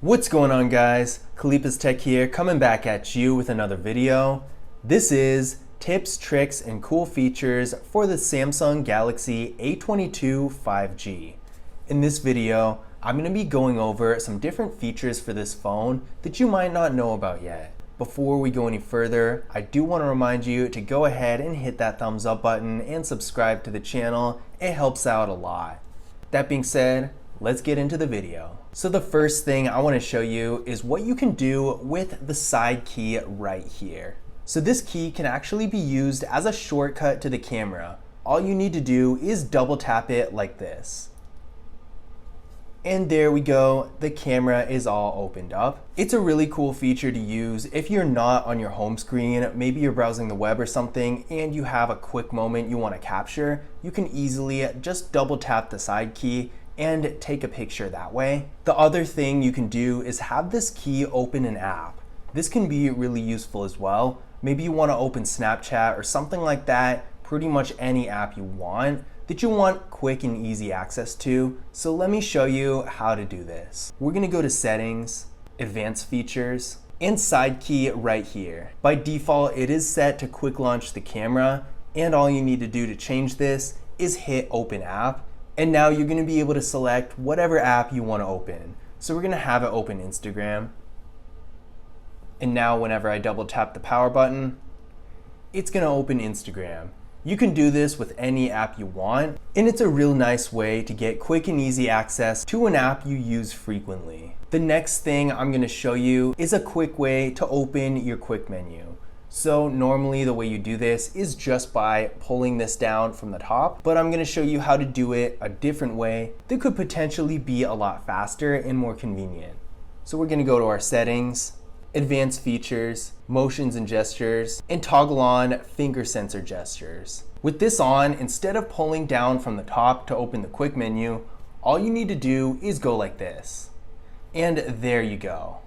What's going on, guys? Khalipa's Tech here, coming back at you with another video. This is tips, tricks, and cool features for the Samsung Galaxy A22 5G. In this video, I'm going to be going over some different features for this phone that you might not know about yet. Before we go any further, I do want to remind you to go ahead and hit that thumbs up button and subscribe to the channel. It helps out a lot. That being said, let's get into the video. So the first thing I want to show you is what you can do with the side key right here. So this key can actually be used as a shortcut to the camera. All you need to do is double tap it like this. And there we go, the camera is all opened up. It's a really cool feature to use if you're not on your home screen, maybe you're browsing the web or something and you have a quick moment you want to capture. You can easily just double tap the side key and take a picture that way. The other thing you can do is have this key open an app. This can be really useful as well. Maybe you want to open Snapchat or something like that, pretty much any app you want that you want quick and easy access to. So let me show you how to do this. We're going to go to Settings, Advanced Features, and Side Key right here. By default, it is set to quick launch the camera, and all you need to do to change this is hit Open App. And now you're going to be able to select whatever app you want to open. So we're going to have it open Instagram. And now whenever I double tap the power button, it's going to open Instagram. You can do this with any app you want, and it's a real nice way to get quick and easy access to an app you use frequently. The next thing I'm going to show you is a quick way to open your quick menu. So normally the way you do this is just by pulling this down from the top, but I'm going to show you how to do it a different way that could potentially be a lot faster and more convenient. So we're going to go to our settings, advanced features, motions and gestures, and toggle on finger sensor gestures. With this on, instead of pulling down from the top to open the quick menu, all you need to do is go like this. And there you go.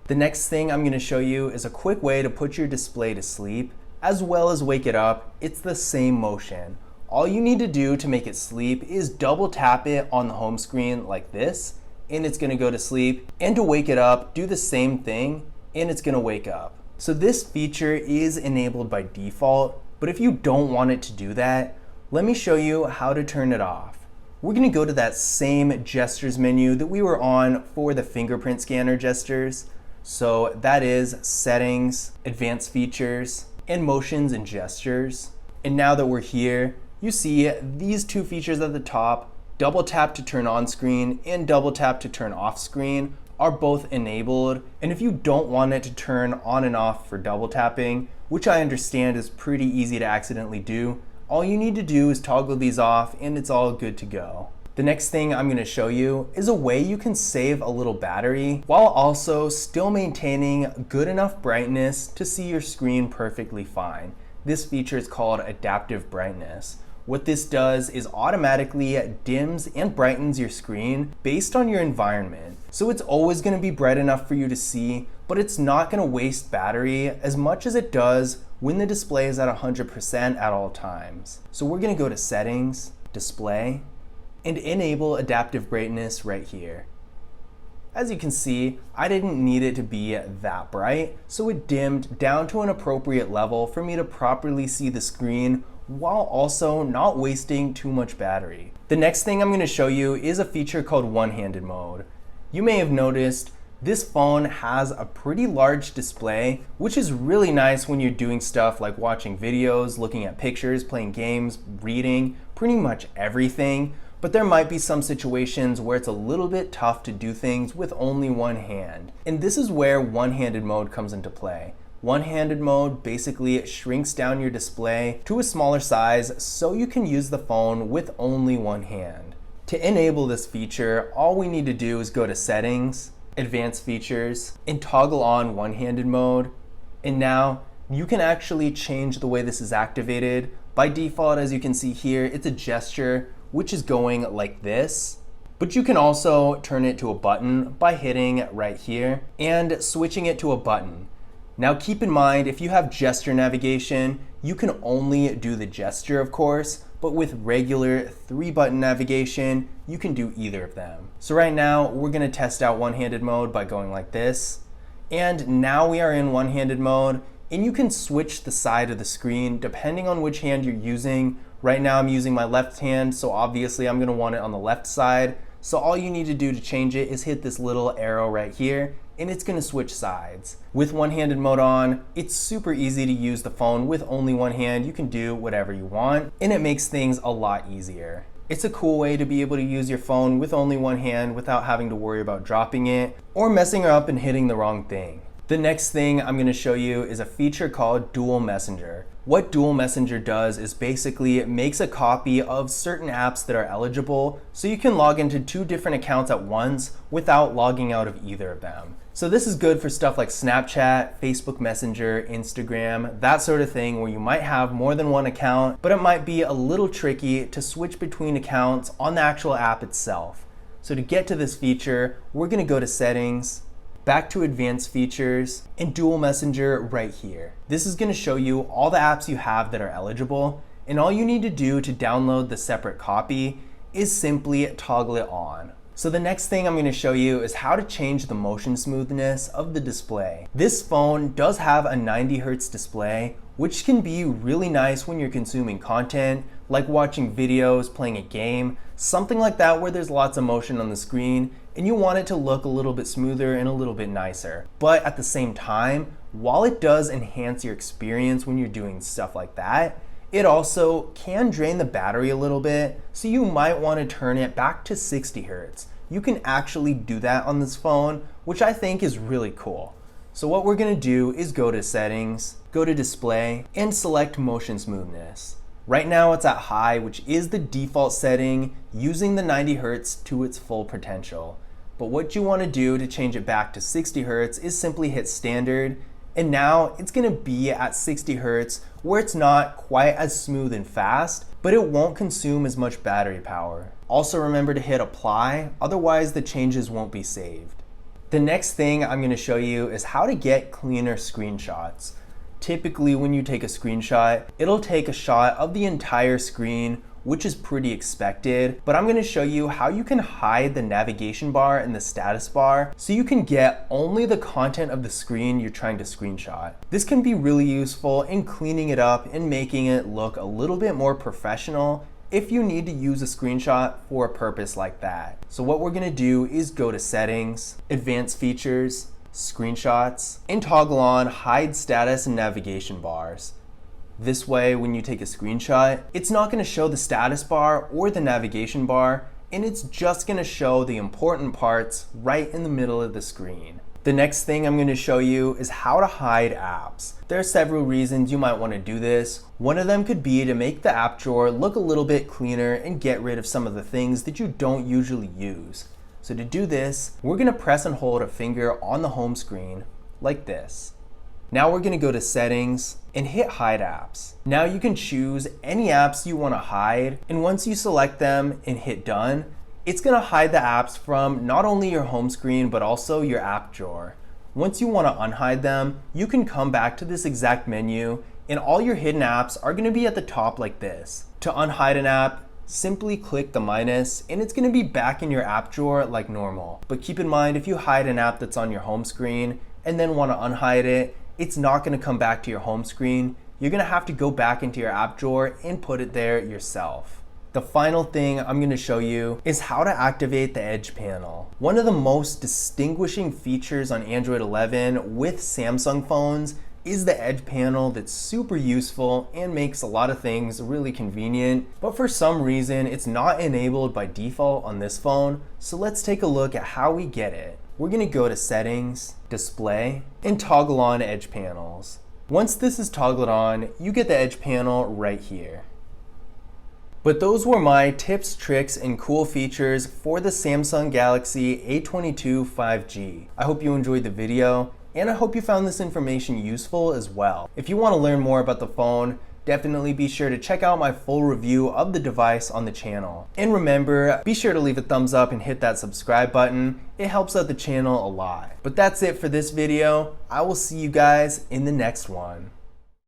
The next thing I'm going to show you is a quick way to put your display to sleep, as well as wake it up. It's the same motion. All you need to do to make it sleep is double tap it on the home screen like this, and it's going to go to sleep. And to wake it up, do the same thing, and it's going to wake up. So this feature is enabled by default, but if you don't want it to do that, let me show you how to turn it off. We're going to go to that same gestures menu that we were on for the fingerprint scanner gestures. So that is Settings, Advanced Features, and Motions and Gestures. And now that we're here, you see these two features at the top, double tap to turn on screen and double tap to turn off screen, are both enabled. And if you don't want it to turn on and off for double tapping, which I understand is pretty easy to accidentally do, all you need to do is toggle these off and it's all good to go. The next thing I'm going to show you is a way you can save a little battery while also still maintaining good enough brightness to see your screen perfectly fine. This feature is called adaptive brightness. What this does is automatically dims and brightens your screen based on your environment. So it's always going to be bright enough for you to see, but it's not going to waste battery as much as it does when the display is at 100% at all times. So we're going to go to Settings, Display, and enable adaptive brightness right here. As you can see, I didn't need it to be that bright, so it dimmed down to an appropriate level for me to properly see the screen while also not wasting too much battery. The next thing I'm going to show you is a feature called One-Handed Mode. You may have noticed this phone has a pretty large display, which is really nice when you're doing stuff like watching videos, looking at pictures, playing games, reading, pretty much everything. But there might be some situations where it's a little bit tough to do things with only one hand. And this is where one-handed mode comes into play. One-handed mode basically shrinks down your display to a smaller size so you can use the phone with only one hand. To enable this feature, all we need to do is go to Settings, Advanced Features, and toggle on one-handed mode. And now you can actually change the way this is activated. By default, as you can see here, it's a gesture which is going like this, but you can also turn it to a button by hitting right here and switching it to a button. Now keep in mind, if you have gesture navigation, you can only do the gesture, of course, but with regular 3-button navigation, you can do either of them. So right now, we're gonna test out one-handed mode by going like this. And now we are in one-handed mode, and you can switch the side of the screen depending on which hand you're using. Right now I'm using my left hand, so obviously I'm gonna want it on the left side. So all you need to do to change it is hit this little arrow right here, and it's gonna switch sides. With one-handed mode on, it's super easy to use the phone with only one hand. You can do whatever you want, and it makes things a lot easier. It's a cool way to be able to use your phone with only one hand without having to worry about dropping it or messing up and hitting the wrong thing. The next thing I'm gonna show you is a feature called Dual Messenger. What Dual Messenger does is basically it makes a copy of certain apps that are eligible so you can log into 2 different accounts at once without logging out of either of them. So this is good for stuff like Snapchat, Facebook Messenger, Instagram, that sort of thing where you might have more than one account, but it might be a little tricky to switch between accounts on the actual app itself. So to get to this feature, we're gonna go to Settings, back to Advanced Features, and Dual Messenger right here. This is gonna show you all the apps you have that are eligible, and all you need to do to download the separate copy is simply toggle it on. So the next thing I'm going to show you is how to change the motion smoothness of the display. This phone does have a 90 Hz display, which can be really nice when you're consuming content, like watching videos, playing a game, something like that where there's lots of motion on the screen and you want it to look a little bit smoother and a little bit nicer. But at the same time, while it does enhance your experience when you're doing stuff like that, it also can drain the battery a little bit, so you might want to turn it back to 60 Hz. You can actually do that on this phone, which I think is really cool. So what we're going to do is go to Settings, go to Display, and select Motion Smoothness. Right now it's at high, which is the default setting, using the 90 Hz to its full potential. But what you want to do to change it back to 60 Hz is simply hit Standard, and now it's gonna be at 60 Hz where it's not quite as smooth and fast, but it won't consume as much battery power. Also remember to hit Apply, otherwise the changes won't be saved. The next thing I'm gonna show you is how to get cleaner screenshots. Typically when you take a screenshot, it'll take a shot of the entire screen, which is pretty expected, but I'm gonna show you how you can hide the navigation bar and the status bar so you can get only the content of the screen you're trying to screenshot. This can be really useful in cleaning it up and making it look a little bit more professional if you need to use a screenshot for a purpose like that. So what we're gonna do is go to Settings, Advanced Features, Screenshots, and toggle on Hide Status and Navigation Bars. This way, when you take a screenshot, it's not going to show the status bar or the navigation bar, and it's just going to show the important parts right in the middle of the screen. The next thing I'm going to show you is how to hide apps. There are several reasons you might want to do this. One of them could be to make the app drawer look a little bit cleaner and get rid of some of the things that you don't usually use. So to do this, we're going to press and hold a finger on the home screen like this. Now we're gonna go to Settings and hit Hide Apps. Now you can choose any apps you wanna hide, and once you select them and hit Done, it's gonna hide the apps from not only your home screen, but also your app drawer. Once you wanna unhide them, you can come back to this exact menu, and all your hidden apps are gonna be at the top like this. To unhide an app, simply click the minus, and it's gonna be back in your app drawer like normal. But keep in mind, if you hide an app that's on your home screen and then wanna unhide it, it's not gonna come back to your home screen. You're gonna have to go back into your app drawer and put it there yourself. The final thing I'm gonna show you is how to activate the Edge panel. One of the most distinguishing features on Android 11 with Samsung phones is the Edge panel that's super useful and makes a lot of things really convenient, but for some reason it's not enabled by default on this phone, so let's take a look at how we get it. We're gonna go to Settings, Display, and toggle on Edge panels. Once this is toggled on, you get the Edge panel right here. But those were my tips, tricks, and cool features for the Samsung Galaxy A22 5G. I hope you enjoyed the video, and I hope you found this information useful as well. If you want to learn more about the phone, definitely be sure to check out my full review of the device on the channel. And remember, be sure to leave a thumbs up and hit that subscribe button. It helps out the channel a lot. But that's it for this video. I will see you guys in the next one.